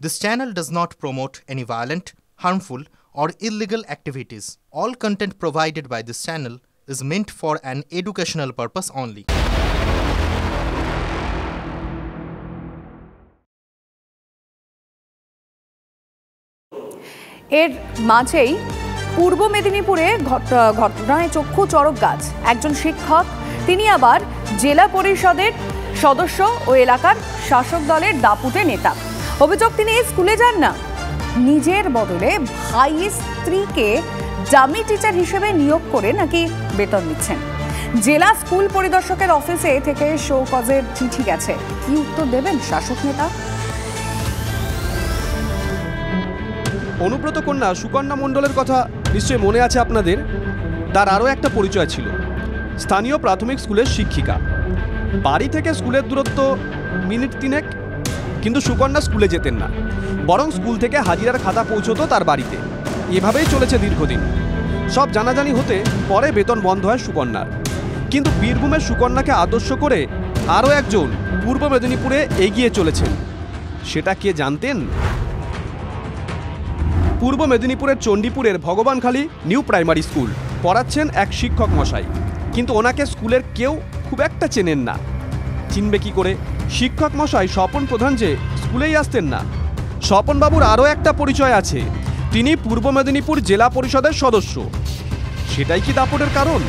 This channel does not promote any violent, harmful, or illegal activities. All content provided by this channel is meant for an educational purpose only. এর মাঝেই পূর্ব মেদিনীপুরে ঘটনায় চক্ষু চড়ক গাছ। একজন শিক্ষক, তিনি আবার জেলা পরিষদের সদস্য ও এলাকার শাসক দলের দাপুটে নেতা। অভিযোগ, তিনি স্কুলে যান না, নিজের বদলে ভাইয়ের স্ত্রীকে ডামি টিচার হিসেবে নিয়োগ করে নাকি বেতন দিচ্ছেন। জেলা স্কুল পরিদর্শকের অফিসে থেকে শো কজের চিঠি গেছে। কি উত্তর দেবেন শাসক নেতা? অনুব্রত কন্যা সুকন্যা মণ্ডলের কথা নিশ্চয়ই মনে আছে আপনাদের। তার আরও একটা পরিচয় ছিল, স্থানীয় প্রাথমিক স্কুলের শিক্ষিকা। বাড়ি থেকে স্কুলের দূরত্ব মিনিট 3 কিন্তু সুকন্যা স্কুলে যেতেন না, বরং স্কুল থেকে হাজিরার খাতা পৌঁছতো তার বাড়িতে। এভাবেই চলেছে দীর্ঘদিন। সব জানাজানি হতে পরে বেতন বন্ধ হয় সুকন্যার। কিন্তু বীরভূমের সুকন্যাকে আদর্শ করে আরও একজন পূর্ব মেদিনীপুরে এগিয়ে চলেছেন। সেটা কে জানতেন? পূর্ব মেদিনীপুরের চণ্ডীপুরের ভগবানখালী নিউ প্রাইমারি স্কুল পড়াচ্ছেন এক শিক্ষক মশাই, কিন্তু ওনাকে স্কুলের কেউ খুব একটা চেনেন না। চিনবে কি করে? শিক্ষক মশাই স্বপন প্রধান যে স্কুলেই আসতেন না। স্বপনবাবুর আরও একটা পরিচয় আছে, তিনি পূর্ব মেদিনীপুর জেলা পরিষদের সদস্য। সেটাই কি দাপটের কারণ?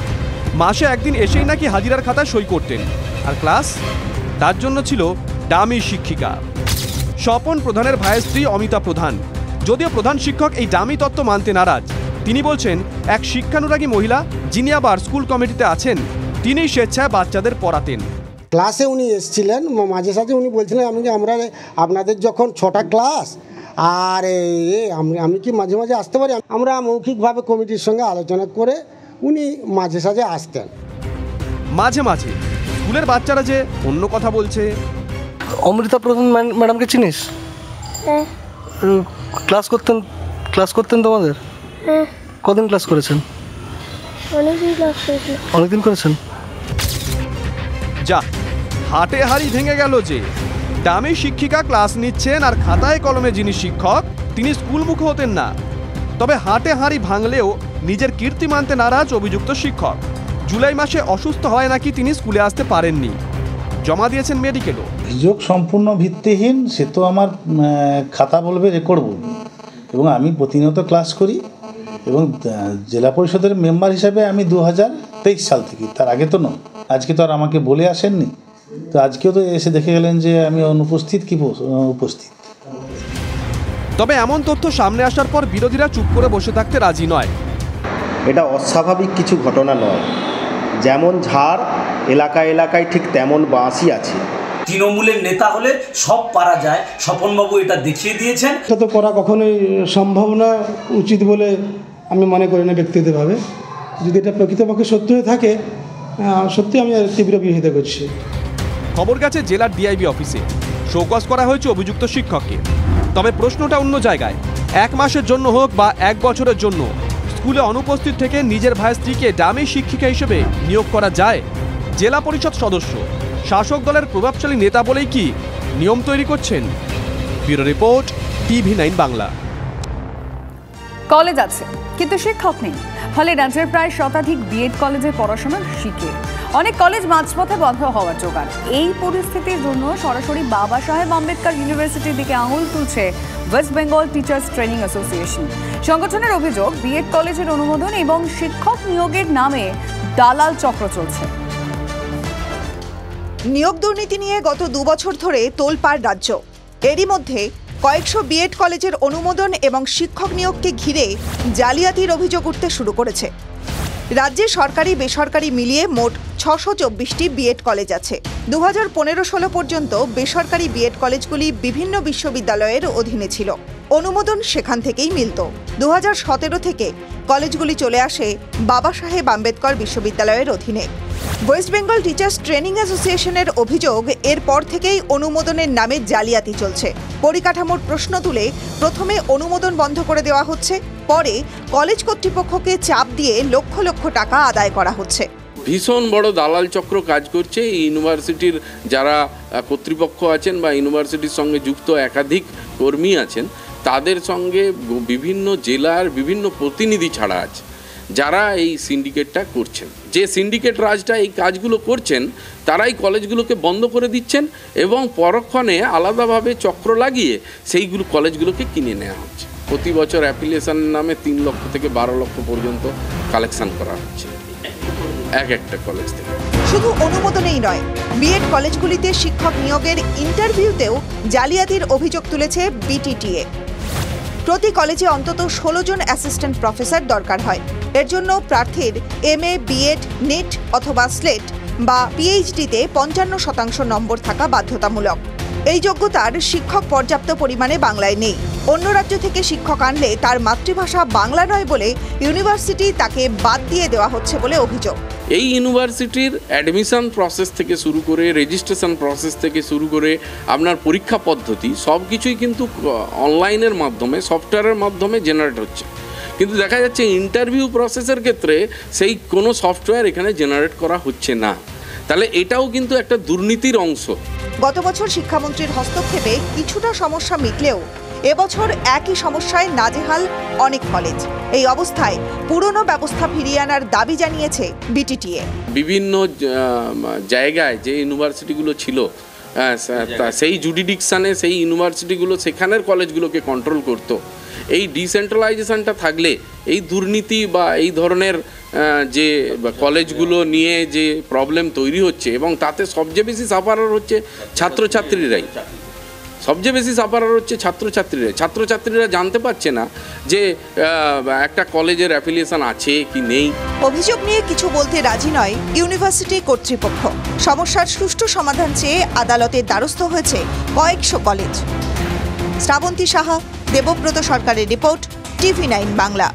মাসে একদিন এসেই নাকি হাজিরার খাতায় সই করতেন, আর ক্লাস তার জন্য ছিল ডামি শিক্ষিকা। স্বপন প্রধানের ভাইয়ের স্ত্রী অমিতা প্রধান। যদিও প্রধান শিক্ষক এই ডামি তত্ত্ব মানতে নারাজ। তিনি বলছেন, এক শিক্ষানুরাগী মহিলা যিনি আবার স্কুল কমিটিতে আছেন, তিনি স্বেচ্ছায় বাচ্চাদের পড়াতেন। ক্লাসে উনি এসেছিলেন, মাঝে সাঝে উনি বলছিলেন আমরা আপনাদের যখন 6টা ক্লাস আর আমি কি মাঝে মাঝে আসতে পারি? আমরা মৌখিকভাবে কমিটির সঙ্গে আলোচনা করে উনি মাঝে সাঝে আসতেন। মাঝে মাঝে স্কুলের বাচ্চারা যে অন্য কথা বলছে। অমৃতা প্রধান ম্যাডামকে চিনিস? হ্যাঁ। ক্লাস করতেন তোমাদের? হ্যাঁ। কদিন ক্লাস করেছেন? অনেকদিন ক্লাস করেছেন। অনেকদিন করেছেন? যা, হাটে হাড়ি ভেঙে গেল যে ডামি শিক্ষিকা ক্লাস নিচ্ছেন আর খাতায় কলমে যিনি শিক্ষক তিনি স্কুলমুখ হতেন না। তবে হাটে হাড়ি ভাঙলেও নিজের কীর্তি মানতে নারাজ অভিযুক্ত শিক্ষক। জুলাই মাসে অসুস্থ হয় নাকি তিনি স্কুলে আসতে পারেননি, জমা দিয়েছেন মেডিকেলও। অভিযোগ সম্পূর্ণ ভিত্তিহীন। সে তো আমার খাতা বলবে, রেকর্ড বলবে, এবং আমি প্রতিনিয়ত ক্লাস করি এবং জেলা পরিষদের মেম্বার হিসাবে আমি 2023 সাল থেকে, তার আগে তো নয়। আজকে তো আর আমাকে বলে আসেননি, তো আজকেও তো এসে দেখে গেলেন যে আমি অনুপস্থিত কি উপস্থিত। তবে এমন তথ্য সামনে আসার পর বিরোধীরা চুপ করে বসে থাকতে রাজি নয়। এটা অস্বাভাবিক কিছু ঘটনা নয়। যেমন ঝাড় এলাকায় ঠিক তেমন বাঁশই আছে। তৃণমূলের নেতা হলে সব পারা যায়, স্বপনবাবু এটা দেখিয়ে দিয়েছেন। এটা তো করা কখনোই সম্ভব না, উচিত বলে আমি মনে করি না ব্যক্তিগতভাবে। যদি এটা প্রকৃতপক্ষে সত্য হয়ে থাকে, সত্যি আমি তীব্র বিরোধিতা করছি। খবর গেছে জেলার ডিআইবি অফিসে, শোকজ করা হয়েছে অভিযুক্ত শিক্ষককে। তবে প্রশ্নটা অন্য জায়গায়। 1 মাসের জন্য হোক বা 1 বছরের জন্য স্কুলে অনুপস্থিত থেকে নিজের ভাইয়ের স্ত্রীকে ডামি শিক্ষিকা হিসেবে নিয়োগ করা যায়? জেলা পরিষদ সদস্য, শাসক দলের প্রভাবশালী নেতা বলেই কি নিয়ম তৈরি করছেন? Bureau report, TV9 Bangla. College আছে কিন্তু শিক্ষক নেই, ফলে রাজ্যের প্রায় শতাধিক বিএড কলেজে পড়াশোনা শিখে অনেক কলেজ মাঝপথে বন্ধ হওয়ার জোগাড়। এই পরিস্থিতির জন্য সরাসরি বাবা সাহেব আম্বেদকর ইউনিভার্সিটির দিকে আঙুল তুলছে West Bengal teachers training association. সংগঠনের অভিযোগ, বিএড কলেজের অনুমোদন এবং শিক্ষক নিয়োগের নামে দালাল চক্র চলছে। নিয়োগ দুর্নীতি নিয়ে গত 2 বছর ধরে তোলপাড় রাজ্য। এরই মধ্যে কয়েকশো বিএড কলেজের অনুমোদন এবং শিক্ষক নিয়োগকে ঘিরে জালিয়াতির অভিযোগ উঠতে শুরু করেছে। রাজ্যে সরকারি বেসরকারি মিলিয়ে মোট 624টি বিএড কলেজ আছে। 2015-16 পর্যন্ত বেসরকারি বিএড কলেজগুলি বিভিন্ন বিশ্ববিদ্যালয়ের অধীনে ছিল। অনুমোদন সেখান থেকেই মিলত। 2017 থেকে কলেজগুলি চলে আসে বাবা সাহেব আম্বেদকর বিশ্ববিদ্যালয়ের অধীনে। ওয়েস্ট বেঙ্গল টিচার্স ট্রেনিং অ্যাসোসিয়েশনের অভিযোগ, এরপর থেকেই অনুমোদনের নামে জালিয়াতি চলছে। পরিকাঠামোর প্রশ্ন তুলে প্রথমে অনুমোদন বন্ধ করে দেওয়া হচ্ছে, পরে কলেজ কর্তৃপক্ষকে চাপ দিয়ে লক্ষ লক্ষ টাকা আদায় করা হচ্ছে। ভীষণ বড় দালাল চক্র কাজ করছে। ইউনিভার্সিটির যারা কর্তৃপক্ষ আছেন বা ইউনিভার্সিটির সঙ্গে যুক্ত একাধিক কর্মী আছেন তাদের সঙ্গে বিভিন্ন জেলার বিভিন্ন প্রতিনিধি ছাড়া আছে যারা এই সিন্ডিকেটটা করছেন। যে সিন্ডিকেট রাজটা এই কাজগুলো করছেন তারাই কলেজগুলোকে বন্ধ করে দিচ্ছেন এবং পরক্ষণে আলাদাভাবে চক্র লাগিয়ে সেইগুলো কলেজগুলোকে কিনে নেওয়া হচ্ছে। প্রতি বছর অ্যাপ্লিকেশনের নামে 3 লক্ষ থেকে 12 লক্ষ পর্যন্ত কালেকশন করা হচ্ছে একটা কলেজ থেকে। শুধু অনুমোদনেই নয়, বিএড কলেজগুলিতে শিক্ষক নিয়োগের ইন্টারভিউতেও জালিয়াতির অভিযোগ তুলেছে বিটিটিএ। প্রতি কলেজে অন্তত 16 জন অ্যাসিস্ট্যান্ট প্রফেসর দরকার হয়। এর জন্য প্রার্থীর MA, বিএড, নিট অথবা স্লেট বা পিএইচডিতে 55% নম্বর থাকা বাধ্যতামূলক। এই যোগ্যতার শিক্ষক পর্যাপ্ত পরিমাণে বাংলায় নেই। অন্য রাজ্য থেকে শিক্ষক আনলে তার মাতৃভাষা বাংলা নয় বলে ইউনিভার্সিটি তাকে বাদ দিয়ে দেওয়া হচ্ছে বলে অভিযোগ। এই ইউনিভার্সিটির অ্যাডমিশন প্রসেস থেকে শুরু করে রেজিস্ট্রেশন প্রসেস থেকে শুরু করে আপনার পরীক্ষা পদ্ধতি সব কিছুই কিন্তু অনলাইনের মাধ্যমে সফটওয়্যারের মাধ্যমে জেনারেট হচ্ছে, কিন্তু দেখা যাচ্ছে ইন্টারভিউ প্রসেসের ক্ষেত্রে সেই কোনো সফটওয়্যার এখানে জেনারেট করা হচ্ছে না। তাহলে এটাও কিন্তু একটা দুর্নীতির অংশ। গত বছর শিক্ষামন্ত্রীর হস্তক্ষেপে কিছুটা সমস্যা মিটলেও এবছর একই সমস্যায় নাজেহাল অনেক কলেজ। এই অবস্থায় পুরনো ব্যবস্থা ফিরিয়ে আনার দাবি জানিয়েছে বিটিটিএ। বিভিন্ন জায়গায় যে ইউনিভার্সিটিগুলো ছিল সেই জুডিডিকশানে সেই ইউনিভার্সিটিগুলো সেখানের কলেজগুলোকে কন্ট্রোল করতো। এই ডিসেন্ট্রালাইজেশনটা থাকলে এই দুর্নীতি বা এই ধরনের যে কলেজগুলো নিয়ে যে প্রবলেম তৈরি হচ্ছে এবং তাতে সবচেয়ে বেশি সাফারার হচ্ছে ছাত্রছাত্রীরাই। সবচেয়ে বেশি সাফারার হচ্ছে ছাত্রছাত্রীরা জানতে পারছে না যে একটা কলেজের অ্যাফিলিয়েশন আছে কি নেই। অভিযোগ নিয়ে কিছু বলতে রাজি নয় ইউনিভার্সিটি কর্তৃপক্ষ। সমস্যার সুষ্ঠু সমাধান চেয়ে আদালতের দ্বারস্থ হয়েছে কয়েকশো কলেজ। শ্রাবন্তী সাহা, দেবব্রত সরকারের রিপোর্ট, TV9 বাংলা।